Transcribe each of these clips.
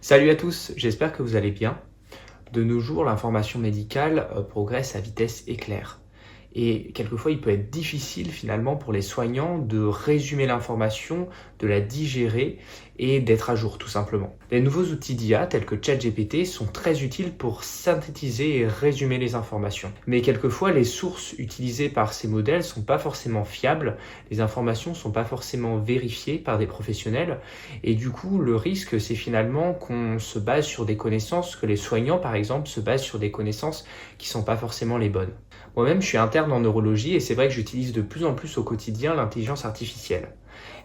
Salut à tous, j'espère que vous allez bien. De nos jours, l'information médicale progresse à vitesse éclair. Et quelquefois, il peut être difficile finalement pour les soignants de résumer l'information, de la digérer et d'être à jour tout simplement. Les nouveaux outils d'IA tels que ChatGPT sont très utiles pour synthétiser et résumer les informations. Mais quelquefois, les sources utilisées par ces modèles ne sont pas forcément fiables, les informations ne sont pas forcément vérifiées par des professionnels et du coup, le risque, c'est finalement qu'on se base sur des connaissances, que les soignants par exemple se basent sur des connaissances qui ne sont pas forcément les bonnes. Moi-même, je suis interne en neurologie et c'est vrai que j'utilise de plus en plus au quotidien l'intelligence artificielle.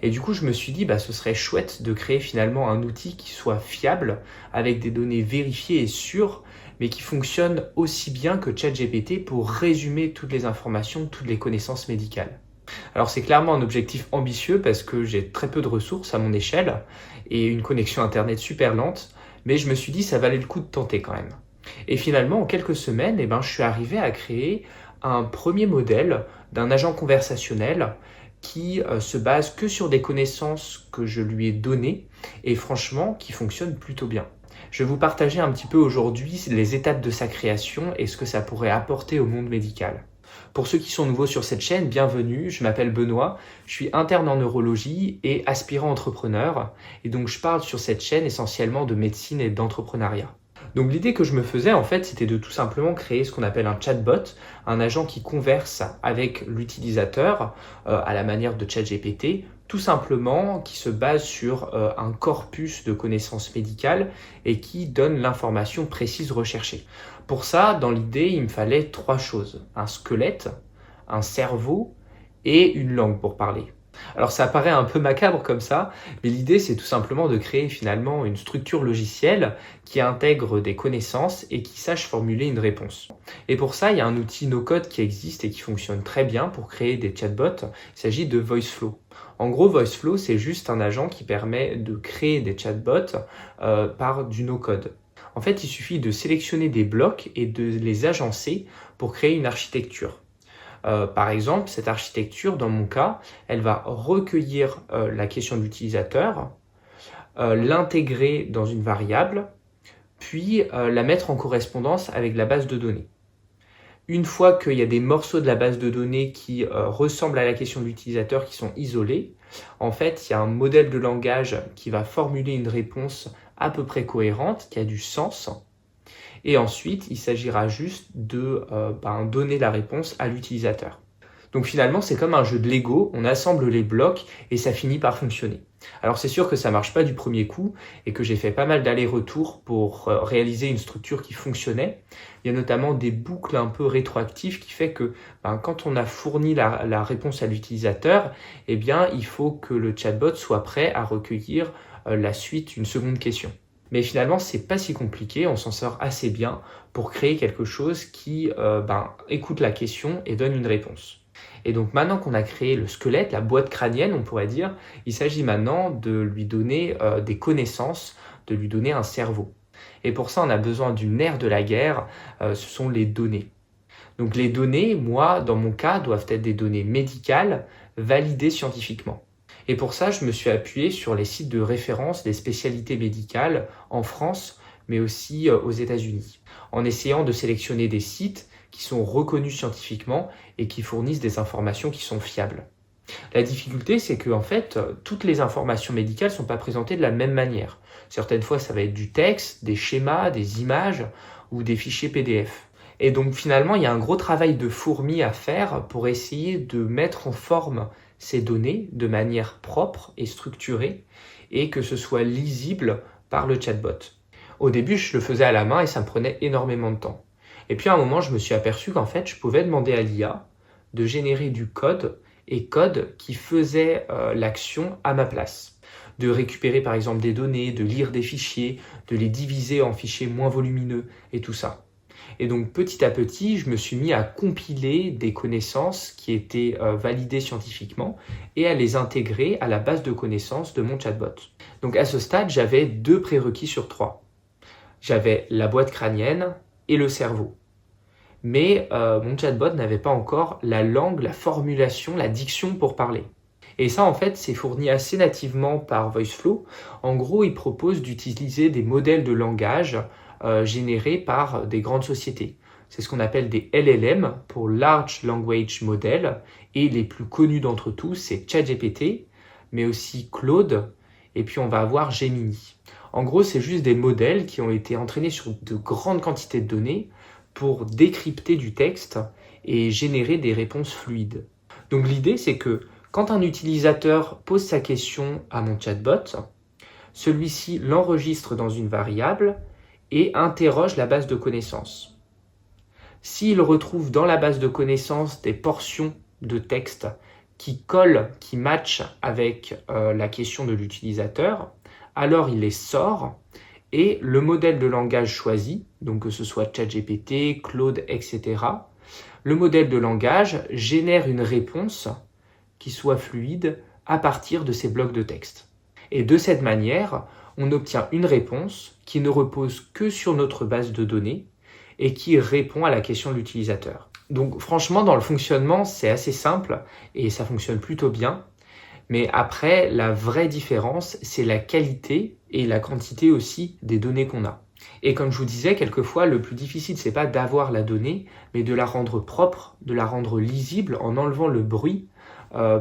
Et du coup, je me suis dit, ce serait chouette de créer finalement un outil qui soit fiable, avec des données vérifiées et sûres, mais qui fonctionne aussi bien que ChatGPT pour résumer toutes les informations, toutes les connaissances médicales. Alors c'est clairement un objectif ambitieux parce que j'ai très peu de ressources à mon échelle et une connexion Internet super lente, mais je me suis dit ça valait le coup de tenter quand même. Et finalement, en quelques semaines, je suis arrivé à créer un premier modèle d'un agent conversationnel qui se base que sur des connaissances que je lui ai données et franchement qui fonctionne plutôt bien. Je vais vous partager un petit peu aujourd'hui les étapes de sa création et ce que ça pourrait apporter au monde médical. Pour ceux qui sont nouveaux sur cette chaîne, bienvenue, je m'appelle Benoît, je suis interne en neurologie et aspirant entrepreneur et donc je parle sur cette chaîne essentiellement de médecine et d'entrepreneuriat. Donc l'idée que je me faisais en fait, c'était de tout simplement créer ce qu'on appelle un chatbot, un agent qui converse avec l'utilisateur à la manière de ChatGPT, tout simplement qui se base sur un corpus de connaissances médicales et qui donne l'information précise recherchée. Pour ça, dans l'idée, il me fallait trois choses, un squelette, un cerveau et une langue pour parler. Alors ça paraît un peu macabre comme ça, mais l'idée c'est tout simplement de créer finalement une structure logicielle qui intègre des connaissances et qui sache formuler une réponse. Et pour ça, il y a un outil no-code qui existe et qui fonctionne très bien pour créer des chatbots. Il s'agit de VoiceFlow. En gros, VoiceFlow, c'est juste un agent qui permet de créer des chatbots par du no-code. En fait, il suffit de sélectionner des blocs et de les agencer pour créer une architecture. Par exemple, cette architecture, dans mon cas, elle va recueillir la question de l'utilisateur, l'intégrer dans une variable, puis la mettre en correspondance avec la base de données. Une fois qu'il y a des morceaux de la base de données qui ressemblent à la question de l'utilisateur qui sont isolés, en fait, il y a un modèle de langage qui va formuler une réponse à peu près cohérente, qui a du sens. Et ensuite, il s'agira juste de donner la réponse à l'utilisateur. Donc finalement, c'est comme un jeu de Lego, on assemble les blocs et ça finit par fonctionner. Alors c'est sûr que ça ne marche pas du premier coup et que j'ai fait pas mal d'allers-retours pour réaliser une structure qui fonctionnait. Il y a notamment des boucles un peu rétroactives qui fait que quand on a fourni la réponse à l'utilisateur, il faut que le chatbot soit prêt à recueillir la suite, une seconde question. Mais finalement, c'est pas si compliqué, on s'en sort assez bien pour créer quelque chose qui écoute la question et donne une réponse. Et donc maintenant qu'on a créé le squelette, la boîte crânienne, on pourrait dire, il s'agit maintenant de lui donner des connaissances, de lui donner un cerveau. Et pour ça, on a besoin d'une nerf de la guerre, ce sont les données. Donc les données, moi, dans mon cas, doivent être des données médicales, validées scientifiquement. Et pour ça, je me suis appuyé sur les sites de référence des spécialités médicales en France, mais aussi aux États-Unis, en essayant de sélectionner des sites qui sont reconnus scientifiquement et qui fournissent des informations qui sont fiables. La difficulté, c'est que en fait, toutes les informations médicales ne sont pas présentées de la même manière. Certaines fois, ça va être du texte, des schémas, des images ou des fichiers PDF. Et donc finalement, il y a un gros travail de fourmi à faire pour essayer de mettre en forme ces données de manière propre et structurée et que ce soit lisible par le chatbot. Au début, je le faisais à la main et ça me prenait énormément de temps. Et puis à un moment, je me suis aperçu qu'en fait, je pouvais demander à l'IA de générer du code et code qui faisait l'action à ma place. De récupérer par exemple des données, de lire des fichiers, de les diviser en fichiers moins volumineux et tout ça. Et donc petit à petit, je me suis mis à compiler des connaissances qui étaient validées scientifiquement et à les intégrer à la base de connaissances de mon chatbot. Donc à ce stade, j'avais 2 prérequis sur 3. J'avais la boîte crânienne et le cerveau. Mais mon chatbot n'avait pas encore la langue, la formulation, la diction pour parler. Et ça, en fait, c'est fourni assez nativement par VoiceFlow. En gros, il propose d'utiliser des modèles de langage générés par des grandes sociétés. C'est ce qu'on appelle des LLM pour Large Language Model. Et les plus connus d'entre tous, c'est ChatGPT, mais aussi Claude, et puis on va avoir Gemini. En gros, c'est juste des modèles qui ont été entraînés sur de grandes quantités de données pour décrypter du texte et générer des réponses fluides. Donc l'idée, c'est que quand un utilisateur pose sa question à mon chatbot, celui-ci l'enregistre dans une variable et interroge la base de connaissances. S'il retrouve dans la base de connaissances des portions de texte qui collent, qui matchent avec la question de l'utilisateur, alors il les sort et le modèle de langage choisi, donc que ce soit ChatGPT, Claude, etc., le modèle de langage génère une réponse qui soit fluide à partir de ces blocs de texte. Et de cette manière, on obtient une réponse qui ne repose que sur notre base de données et qui répond à la question de l'utilisateur. Donc franchement, dans le fonctionnement, c'est assez simple et ça fonctionne plutôt bien. Mais après, la vraie différence, c'est la qualité et la quantité aussi des données qu'on a. Et comme je vous disais, quelquefois, le plus difficile, c'est pas d'avoir la donnée, mais de la rendre propre, de la rendre lisible en enlevant le bruit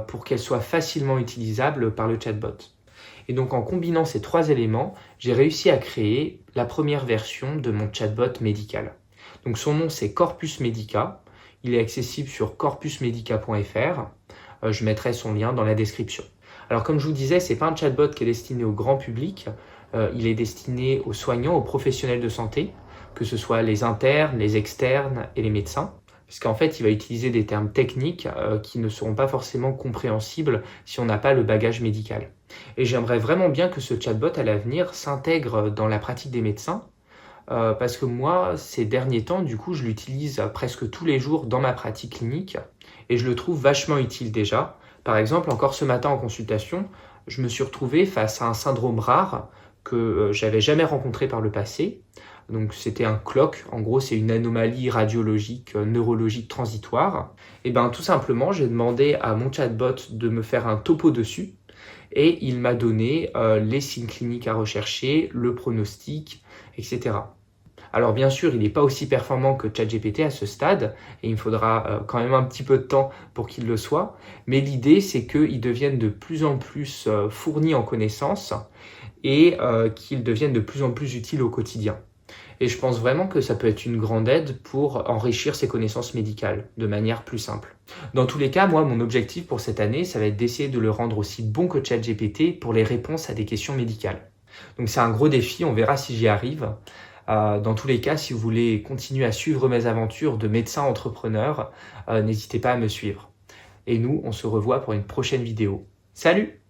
pour qu'elle soit facilement utilisable par le chatbot. Et donc en combinant ces trois éléments, j'ai réussi à créer la première version de mon chatbot médical. Donc son nom, c'est Corpus Medica. Il est accessible sur corpusmedica.fr. Je mettrai son lien dans la description. Alors comme je vous disais, c'est pas un chatbot qui est destiné au grand public. Il est destiné aux soignants, aux professionnels de santé, que ce soit les internes, les externes et les médecins. Parce qu'en fait, il va utiliser des termes techniques qui ne seront pas forcément compréhensibles si on n'a pas le bagage médical. Et j'aimerais vraiment bien que ce chatbot à l'avenir s'intègre dans la pratique des médecins, parce que moi, ces derniers temps, du coup, je l'utilise presque tous les jours dans ma pratique clinique et je le trouve vachement utile déjà. Par exemple, encore ce matin en consultation, je me suis retrouvé face à un syndrome rare que j'avais jamais rencontré par le passé. Donc c'était un CLOC, en gros c'est une anomalie radiologique neurologique transitoire. Et bien tout simplement, j'ai demandé à mon chatbot de me faire un topo dessus et il m'a donné les signes cliniques à rechercher, le pronostic, etc. Alors bien sûr, il n'est pas aussi performant que ChatGPT à ce stade, et il me faudra quand même un petit peu de temps pour qu'il le soit, mais l'idée c'est qu'il devienne de plus en plus fourni en connaissances et qu'il devienne de plus en plus utile au quotidien. Et je pense vraiment que ça peut être une grande aide pour enrichir ses connaissances médicales de manière plus simple. Dans tous les cas, moi, mon objectif pour cette année, ça va être d'essayer de le rendre aussi bon que ChatGPT pour les réponses à des questions médicales. Donc c'est un gros défi, on verra si j'y arrive. Dans tous les cas, si vous voulez continuer à suivre mes aventures de médecin entrepreneur, n'hésitez pas à me suivre. Et nous, on se revoit pour une prochaine vidéo. Salut!